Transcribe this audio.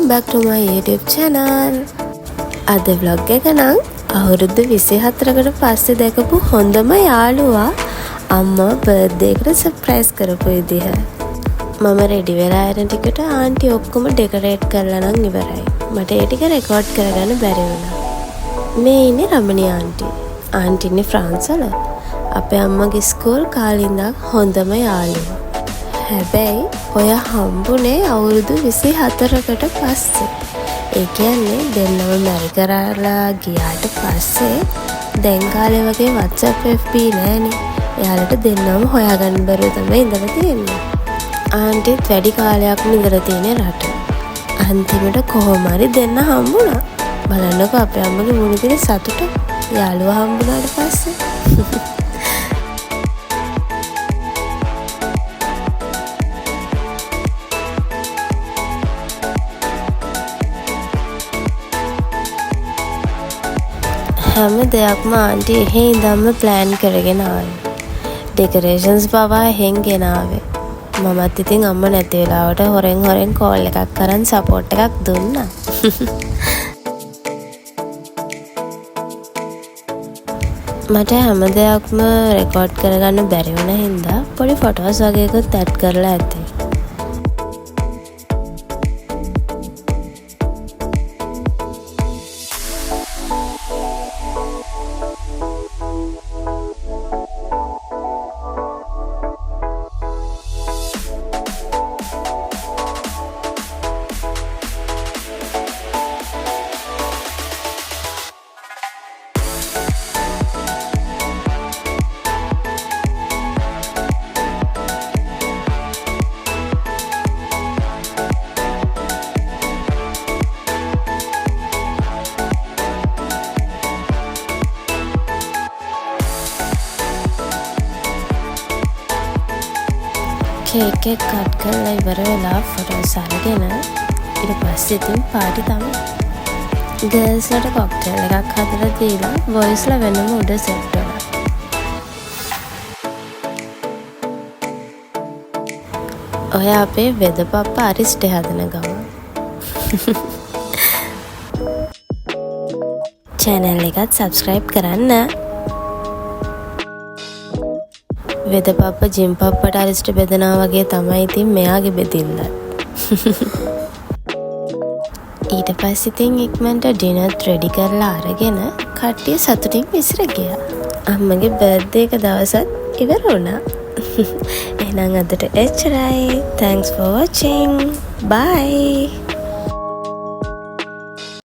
back to my YouTube channel. අද vlog එක නම් අවුරුදු 24කට පස්සේ දැකපු හොඳම යාළුවා අම්මා බර්ත්ඩේ එකට සර්ප්‍රයිස් කරපු විදිහ. මම රෙඩි වෙලා ආරෙන ටිකට ආන්ටි ඔක්කොම ඩෙකොරේට් කරලා නම් ඉවරයි. මට ඒ ටික රෙකෝඩ් කරගන්න බැරි වුණා. මේ ඉන්නේ රමණී ආන්ටි. ආන්ටි ඉන්නේ ෆ්‍රාන්ස් වල. අපේ අම්මගේ ස්කූල් කාලේ ඉඳන් හොඳම යාළුවා. හැබැයි ඔය හම්බුනේ අවුරුදු 24කට පස්සේ. ඒ කියන්නේ දෙන්නම මැරි කරලා ගියාට පස්සේ දැන් කාලේ වගේ WhatsApp FB නෑනේ. එයාලට දෙන්නම හොයාගන්න බැරුව තමයි ඉඳලා තියෙන්නේ. ආන්ටිත් වැඩි කාලයක් ඉඳලා තියෙන රට. අන්තිමට කොහොම හරි දෙන්න හම්බුණා. බලන්නකෝ අපේ අම්මගේ මුණ දින සතුට යාළුවා හම්බුණාට පස්සේ. හැම දෙයක්ම ආන්ටි එහෙ ඉඳන්ම ප්ලෑන් කරගෙන ආවේ. ඩෙකොරේෂන්ස් පවා එහෙන් ගෙනාවේ. මමත් ඉතින් අම්ම නැති වෙලාවට හොරෙන් කෝල් එකක් කරන් සපෝට් එකක් දුන්නා. මට හැම දෙයක්ම රෙකෝඩ් කරගන්න බැරි වුණ හින්දා පොඩි ෆොටෝස් වගේකුත් ඇඩ් කරලා ඇති. කේක් එක කට් කරලා ඉවර වෙලා ෆොටෝස් අරගෙන ඊට පස්සේ ඉතින් පාටි තමයි. ගර්ල්ස්ලට කොක්ටේල් එකක් හදලා දීලා බොයිස්ලා වෙනම උඩ සෙට් වෙලා. ඔය අපේ වෙදපප්පා අරිස්ටේ හදන ගම. channel එකත් subscribe කරන්න. වෙදපප්ප ජිම් පප්පට අරිස්ට බෙදනා වගේ තමයි ඉතින් මෙයාගේ බෙදිල්ල. ඊට පස්සේ ඉතින් ඉක්මනට ඩිනර්ත් රෙඩි කරලා අරගෙන කට්ටිය සතුටින් විසිර ගියා. අම්මගේ බර්ත්ඩේ එක දවසත් ඉවර වුණා. එහෙනම් අදට එච්චරයි. Thanks for watching. Bye.